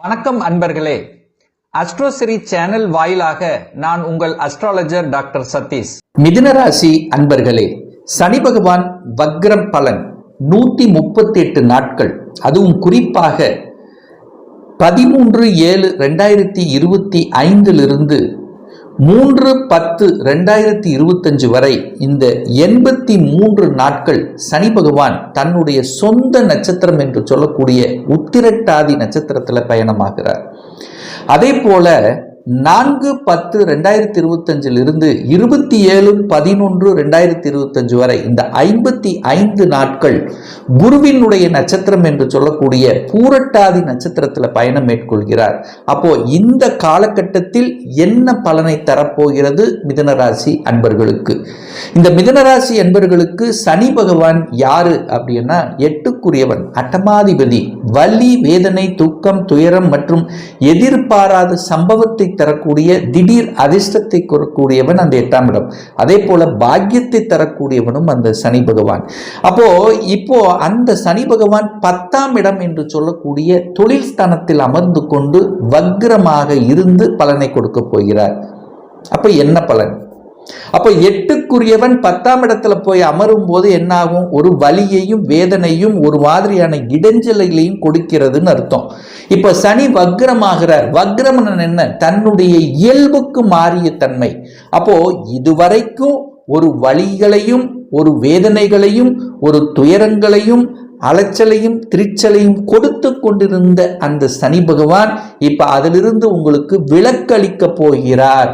வணக்கம் அன்பர்களே. அஸ்ட்ரோசிரி சேனல் வாயிலாக நான் உங்கள் அஸ்ட்ராலஜர் டாக்டர் சதீஷ். மிதுன ராசி அன்பர்களே, சனி பகவான் வக்ரம் பலன் 138 நாட்கள், அதுவும் குறிப்பாக 13/7/2025 3/10/2025 வரை இந்த 83 நாட்கள் சனி பகவான் தன்னுடைய சொந்த நட்சத்திரம் என்று சொல்லக்கூடிய உத்திரட்டாதி நட்சத்திரத்தில் பயணமாகிறார். அதே போல 4/10/2025 27/11/2025 வரை இந்த 55 நாட்கள் குருவினுடைய நட்சத்திரம் என்று சொல்லக்கூடிய பூரட்டாதி நட்சத்திரத்தில் பயணம் மேற்கொள்கிறார். அப்போ இந்த காலகட்டத்தில் என்ன பலனை தரப்போகிறது மிதுனராசி அன்பர்களுக்கு? இந்த மிதுனராசி அன்பர்களுக்கு சனி பகவான் யாரு அப்படின்னா, 8க்குரியவன், அட்டமாதிபதி, வலி, வேதனை, துக்கம், துயரம் மற்றும் எதிர்பாராத சம்பவத்தை தரக்கூடிய திடீர் அதிர்ஷ்டத்தை கொடுக்கக்கூடியவன் அந்த 8ஆம் இடம். அதே போல பாக்கியத்தை தரக்கூடியவனும் அந்த சனி பகவான். இப்போ அந்த சனி பகவான் 10ஆம் இடம் என்று சொல்லக்கூடிய தொழில் ஸ்தானத்தில் அமர்ந்து கொண்டு வக்ரமாக இருந்து பலனை கொடுக்க போகிறார். அப்ப என்ன பலன்? அப்ப 8க்குரியவன் 10ஆம் இடத்துல போய் அமரும் போது என்ன ஆகும்? ஒரு வலியையும் வேதனையும் ஒரு மாதிரியான இடைஞ்சலையும் கொடுக்கிறதுன்னு அர்த்தம். இப்ப சனி வக்ரமாகிறார். வக்ரம் என்ன? தன்னுடைய இயல்புக்கு மாறிய தன்மை. அப்போ இதுவரைக்கும் ஒரு வலிகளையும் ஒரு வேதனைகளையும் ஒரு துயரங்களையும் அலைச்சலையும் திரிச்சலையும் கொடுத்து கொண்டிருந்த அந்த சனி பகவான் இப்ப அதிலிருந்து உங்களுக்கு விலக்களிக்க போகிறார்.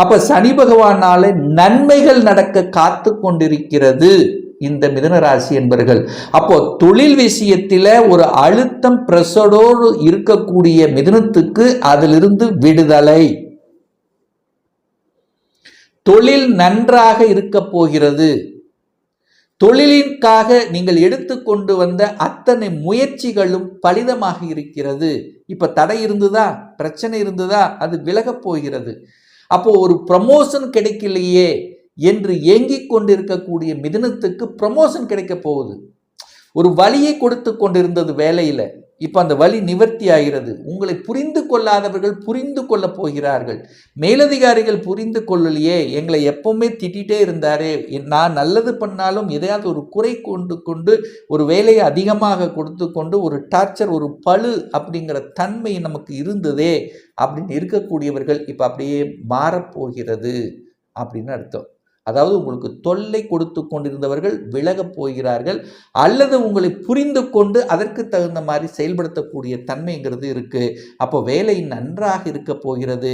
அப்ப சனி பகவானால நன்மைகள் நடக்க காத்து கொண்டிருக்கிறது இந்த மிதுனராசி என்பர்கள். அப்போ தொழில் விஷயத்தில ஒரு அழுத்தம் பிரஷரோடு இருக்கக்கூடிய மிதுனத்துக்கு அதிலிருந்து விடுதலை. தொழில் நன்றாக இருக்க போகிறது. தொழிலிற்காக நீங்கள் எடுத்துக்கொண்டு வந்த அத்தனை முயற்சிகளும் பலிதமாக இருக்கிறது. இப்ப தடை இருந்ததா, பிரச்சனை இருந்ததா, அது விலகப் போகிறது. அப்போ ஒரு ப்ரமோஷன் கிடைக்கலையே என்று ஏங்கிக் கொண்டிருக்கக்கூடிய மிதுனத்துக்கு ப்ரமோஷன் கிடைக்க போகுது. ஒரு வலியை கொடுத்து கொண்டிருந்தது வேலையில, இப்ப அந்த வலி நிவர்த்தி ஆகிறது. உங்களை புரிந்து கொள்ளாதவர்கள் புரிந்து கொள்ள போகிறார்கள். மேலதிகாரிகள் புரிந்து கொள்ளலையே, எங்களை எப்பவுமே திட்டிகிட்டே இருந்தாரே, நான் நல்லது பண்ணாலும் எதையாவது ஒரு குறை கொண்டு ஒரு வேலையை அதிகமாக கொடுத்து கொண்டு ஒரு டார்ச்சர், ஒரு பழு அப்படிங்கிற தன்மை நமக்கு இருந்ததே அப்படின்னு இருக்கக்கூடியவர்கள் இப்ப அப்படியே மாறப்போகிறது அப்படின்னு அர்த்தம். அதாவது உங்களுக்கு தொல்லை கொடுத்து கொண்டிருந்தவர்கள் விலகப் போகிறார்கள், அல்லது உங்களை புரிந்து கொண்டு அதற்கு தகுந்த மாதிரி செயல்படுத்தக்கூடிய தன்மைங்கிறது இருக்கு. அப்போ வேலை நன்றாக இருக்க போகிறது.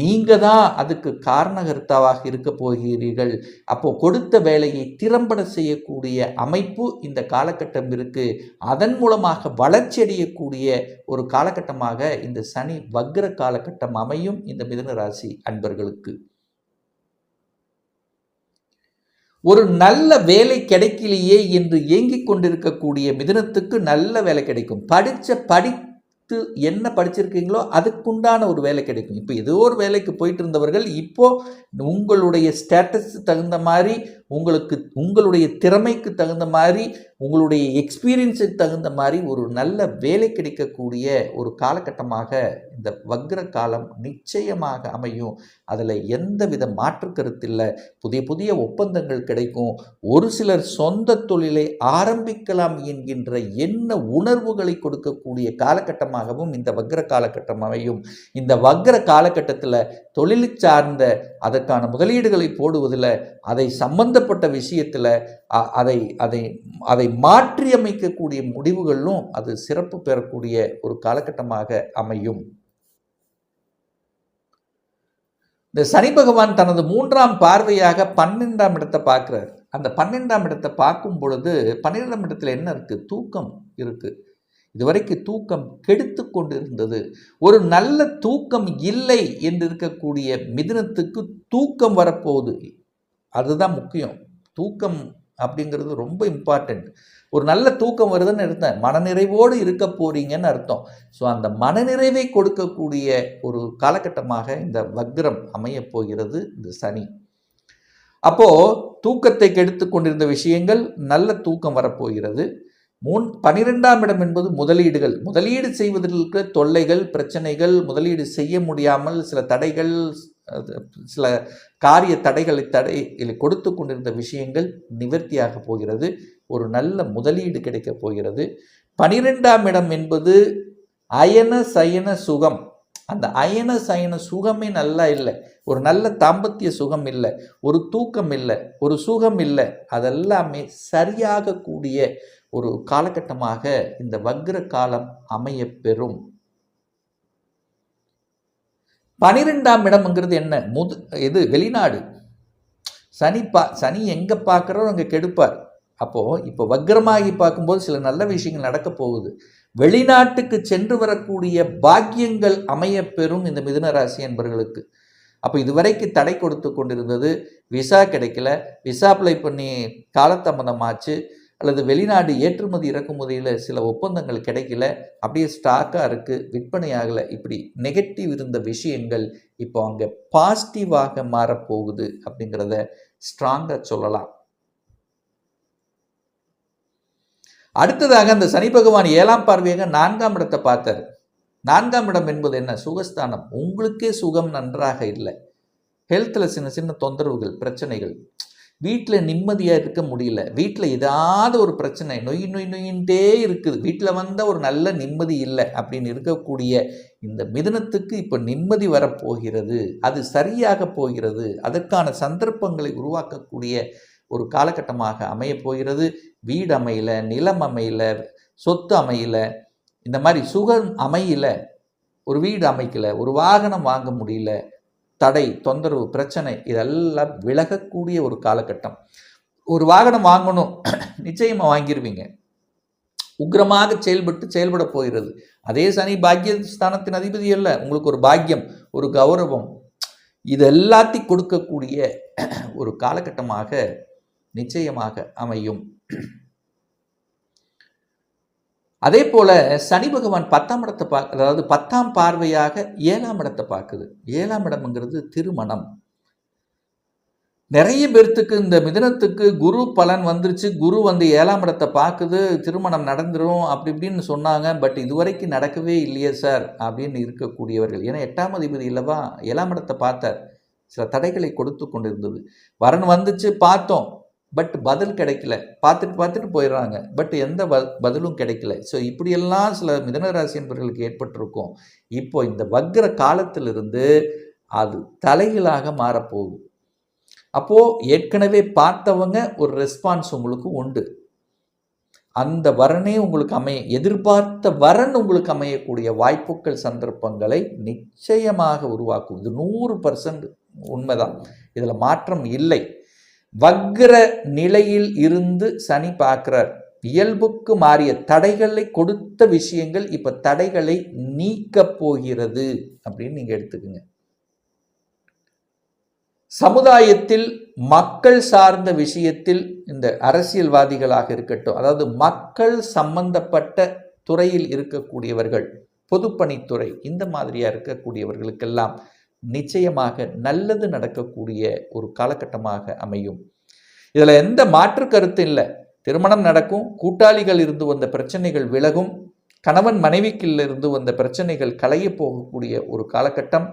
நீங்க தான் அதுக்கு காரணகர்த்தாவாக இருக்க போகிறீர்கள். அப்போ கொடுத்த வேலையை திறம்பட செய்யக்கூடிய அமைப்பு இந்த காலகட்டம் இருக்கு. அதன் மூலமாக வளர்ச்சி அடையக்கூடிய ஒரு காலகட்டமாக இந்த சனி வக்ர காலகட்டம் அமையும் இந்த மிதுன ராசி அன்பர்களுக்கு. ஒரு நல்ல வேலை கிடைக்கலையே என்று ஏங்கிக் கொண்டிருக்கக்கூடிய மிதுனத்துக்கு நல்ல வேலை கிடைக்கும். படித்து என்ன படிச்சிருக்கீங்களோ அதுக்குண்டான ஒரு வேலை கிடைக்கும். இப்போ ஏதோ ஒரு வேலைக்கு போயிட்டு இருந்தவர்கள் இப்போ உங்களுடைய ஸ்டேட்டஸ் தகுந்த மாதிரி, உங்களுடைய திறமைக்கு தகுந்த மாதிரி, உங்களுடைய எக்ஸ்பீரியன்ஸுக்கு தகுந்த மாதிரி ஒரு நல்ல வேலை கிடைக்கக்கூடிய ஒரு காலகட்டமாக இந்த வக்ர காலம் நிச்சயமாக அமையும். அதில் எந்தவித மாற்று கருத்தில்லை. புதிய புதிய ஒப்பந்தங்கள் கிடைக்கும். ஒரு சிலர் சொந்த தொழிலை ஆரம்பிக்கலாம் என்கின்ற எண்ண உணர்வுகளை கொடுக்கக்கூடிய காலகட்டமாகவும் இந்த வக்ர காலகட்டம் அமையும். இந்த வக்ர காலகட்டத்தில் தொழில் சார்ந்த அதற்கான முதலீடுகளை போடுவதில், அதை சம்பந்தப்பட்ட விஷயத்தில் அதை மாற்றி அமைக்கக்கூடிய முடிவுகளிலும் அது சிறப்பு பெறக்கூடிய ஒரு காலகட்டமாக அமையும். இந்த சனி பகவான் தனது 3ஆம் பார்வையாக 12ஆம் இடத்தை பார்க்கிறார். அந்த 12ஆம் இடத்தை பார்க்கும் பொழுது 12ஆம் இடத்துல என்ன இருக்கு? தூக்கம் இருக்கு. இதுவரைக்கும் தூக்கம் கெடுத்து கொண்டு இருந்தது. ஒரு நல்ல தூக்கம் இல்லை என்று இருக்கக்கூடிய மிதுனத்துக்கு தூக்கம் வரப்போகுது. அதுதான் முக்கியம். தூக்கம் அப்படிங்கிறது ரொம்ப இம்பார்ட்டண்ட். ஒரு நல்ல தூக்கம் வருதுன்னு இருந்தேன், மனநிறைவோடு இருக்க போறீங்கன்னு அர்த்தம். ஸோ அந்த மனநிறைவை கொடுக்கக்கூடிய ஒரு காலகட்டமாக இந்த வக்ரம் அமைய போகிறது இந்த சனி. அப்போ தூக்கத்தை கெடுத்து கொண்டிருந்த விஷயங்கள் நல்ல தூக்கம் வரப்போகிறது. 12ஆம் இடம் என்பது முதலீடுகள். முதலீடு செய்வதற்கு தொல்லைகள், பிரச்சனைகள், முதலீடு செய்ய முடியாமல் சில தடைகள், சில காரிய தடைகளை கொடுத்து கொண்டிருந்த விஷயங்கள் நிவர்த்தியாக போகிறது. ஒரு நல்ல முதலீடு கிடைக்கப் போகிறது. 12ஆம் இடம் என்பது அயன சயன சுகம். அந்த அயன சயன சுகமே நல்லா இல்லை. ஒரு நல்ல தாம்பத்திய சுகம் இல்லை, ஒரு தூக்கம் இல்லை, ஒரு சுகம் இல்லை. அதெல்லாமே சரியாக கூடிய ஒரு காலகட்டமாக இந்த வக்ர காலம் அமைய பெறும். 12ஆம் இடம்ங்கிறது என்ன? இது வெளிநாடு. சனி எங்க பார்க்குறோ அங்கே கெடுப்பார். அப்போ இப்போ வக்ரமாகி பார்க்கும்போது சில நல்ல விஷயங்கள் நடக்க போகுது. வெளிநாட்டுக்கு சென்று வரக்கூடிய பாக்கியங்கள் அமைய பெறும் இந்த மிதுன ராசி என்பவர்களுக்கு. அப்போ இதுவரைக்கு தடை கொடுத்து கொண்டிருந்தது, விசா கிடைக்கல, விசா அப்ளை பண்ணி காலதாமதமாச்சு, அல்லது வெளிநாடு ஏற்றுமதி இறக்குமதியில் சில ஒப்பந்தங்கள் கிடைக்கல, அப்படியே ஸ்டாக்காக இருக்குது, விற்பனை ஆகலை, இப்படி நெகட்டிவ் இருந்த விஷயங்கள் இப்போ அங்கே பாசிட்டிவாக மாறப்போகுது அப்படிங்கிறத ஸ்ட்ராங்காக சொல்லலாம். அடுத்ததாக அந்த சனி பகவான் 7ஆம் பார்வையாக 4ஆம் இடத்தை பார்த்தார். 4ஆம் இடம் என்பது என்ன? சுகஸ்தானம். உங்களுக்கே சுகம் நன்றாக இல்லை, ஹெல்த்தில் சின்ன சின்ன தொந்தரவுகள், பிரச்சனைகள், வீட்டில் நிம்மதியாக இருக்க முடியல, வீட்டில் ஏதாவது ஒரு பிரச்சனை நொயின்ட்டே இருக்குது, வீட்டில் வந்தால் ஒரு நல்ல நிம்மதி இல்லை அப்படின்னு இருக்கக்கூடிய இந்த மிதுனத்துக்கு இப்போ நிம்மதி வரப்போகிறது. அது சரியாக போகிறது. அதற்கான சந்தர்ப்பங்களை உருவாக்கக்கூடிய ஒரு காலகட்டமாக அமையப் போகிறது. வீடு அமையல, நிலம் அமையல, சொத்து அமையல, இந்த மாதிரி சுகம் அமையல, ஒரு வீடு அமைக்கல, ஒரு வாகனம் வாங்க முடியல, தடை, தொந்தரவு, பிரச்சனை இதெல்லாம் விலகக்கூடிய ஒரு காலகட்டம். ஒரு வாகனம் வாங்கணும், நிச்சயமாக வாங்கிடுவீங்க. உக்கிரமாக செயல்பட போகிறது. அதே சனி பாக்கியஸ்தானத்தின் அதிபதி அல்ல, உங்களுக்கு ஒரு பாக்கியம், ஒரு கௌரவம், இது எல்லாத்தையும் கொடுக்கக்கூடிய ஒரு காலகட்டமாக நிச்சயமாக அமையும். அதே போல சனி பகவான் 10ஆம் இடத்தை அதாவது 10ஆம் பார்வையாக 7ஆம் இடத்தை பார்க்குது. 7ஆம் இடம்ங்கிறது திருமணம். நிறைய பேர்த்துக்கு இந்த மிதுனத்துக்கு குரு பலன் வந்துருச்சு, குரு வந்து 7ஆம் இடத்தை பார்க்குது, திருமணம் நடந்துரும் அப்படி இப்படின்னு சொன்னாங்க. பட் இதுவரைக்கும் நடக்கவே இல்லையே சார் அப்படின்னு இருக்கக்கூடியவர்கள். ஏன்னா 8ஆம் அதிபதி இல்லவா 7ஆம் இடத்தை பார்த்தார். சில தடைகளை கொடுத்து கொண்டிருந்தது. வரன் வந்துச்சு, பார்த்தோம், பட் பதில் கிடைக்கல. பார்த்துட்டு போயிடுறாங்க, பட் எந்த பதிலும் கிடைக்கல. ஸோ இப்படியெல்லாம் சில மிதுனராசி என்பவர்களுக்கு ஏற்பட்டிருக்கும். இப்போ இந்த வக்ர காலத்திலிருந்து அது தலைகளாக மாறப்போகுது. அப்போது ஏற்கனவே பார்த்தவங்க ஒரு ரெஸ்பான்ஸ் உங்களுக்கு உண்டு. அந்த வரனே உங்களுக்கு எதிர்பார்த்த வரன் உங்களுக்கு அமையக்கூடிய வாய்ப்புகள், சந்தர்ப்பங்களை நிச்சயமாக உருவாக்கும். இது 100% உண்மைதான், இதில் மாற்றம் இல்லை. வக்ர நிலையில் இருந்து சனி பார்க்கிறார். இயல்புக்கு மாறிய தடைகளை கொடுத்த விஷயங்கள் இப்ப தடைகளை நீக்க போகிறது அப்படின்னு நீங்க எடுத்துக்கங்க. சமுதாயத்தில் மக்கள் சார்ந்த விஷயத்தில் இந்த அரசியல்வாதிகளாக இருக்கட்டும், அதாவது மக்கள் சம்பந்தப்பட்ட துறையில் இருக்கக்கூடியவர்கள், பொதுப்பணித்துறை, இந்த மாதிரியா இருக்கக்கூடியவர்களுக்கெல்லாம் நிச்சயமாக நல்லது நடக்கக்கூடிய ஒரு காலகட்டமாக அமையும். இதில் எந்த மாற்று கருத்து இல்லை. திருமணம் நடக்கும், கூட்டாளிகள் இருந்து வந்த பிரச்சனைகள் விலகும், கணவன் மனைவிக்குள்ள இருந்து வந்த பிரச்சனைகள் களைய போகக்கூடிய ஒரு காலகட்டம்.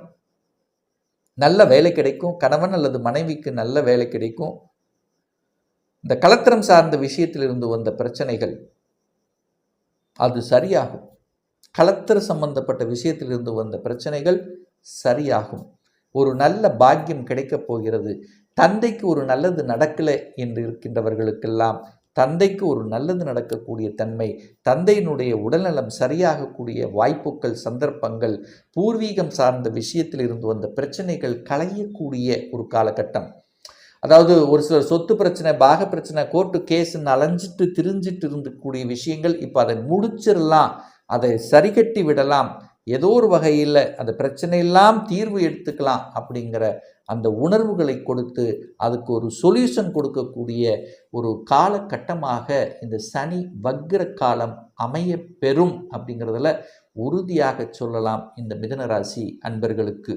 நல்ல வேலை கிடைக்கும், கணவன் அல்லது மனைவிக்கு நல்ல வேலை கிடைக்கும். இந்த கலத்திரம் சார்ந்த விஷயத்தில் இருந்து வந்த பிரச்சனைகள் அது சரியாகும். கலத்திர சம்பந்தப்பட்ட விஷயத்தில் இருந்து வந்த பிரச்சனைகள் சரியாகும். ஒரு நல்ல பாக்கியம் கிடைக்கப் போகிறது. தந்தைக்கு ஒரு நல்லது நடக்கலை என்று இருக்கின்றவர்களுக்கெல்லாம் தந்தைக்கு ஒரு நல்லது நடக்கக்கூடிய தன்மை, தந்தையினுடைய உடல்நலம் சரியாகக்கூடிய வாய்ப்புகள், சந்தர்ப்பங்கள், பூர்வீகம் சார்ந்த விஷயத்தில் இருந்து வந்த பிரச்சனைகள் களையக்கூடிய ஒரு காலகட்டம். அதாவது ஒரு சிலர் சொத்து பிரச்சனை, பாக பிரச்சனை, கோர்ட்டு கேஸுன்னு அலைஞ்சிட்டு திரிஞ்சிட்டு இருந்தக்கூடிய விஷயங்கள் இப்போ அதை முடிச்சிடலாம், அதை சரிகட்டி விடலாம், ஏதோ ஒரு வகையில் அந்த பிரச்சனையெல்லாம் தீர்வு எடுத்துக்கலாம் அப்படிங்கிற அந்த உணர்வுகளை கொடுத்து அதுக்கு ஒரு சொல்யூஷன் கொடுக்கக்கூடிய ஒரு காலகட்டமாக இந்த சனி வக்ர காலம் அமைய பெறும் அப்படிங்கிறதுல உறுதியாக சொல்லலாம் இந்த மிதுன ராசி அன்பர்களுக்கு.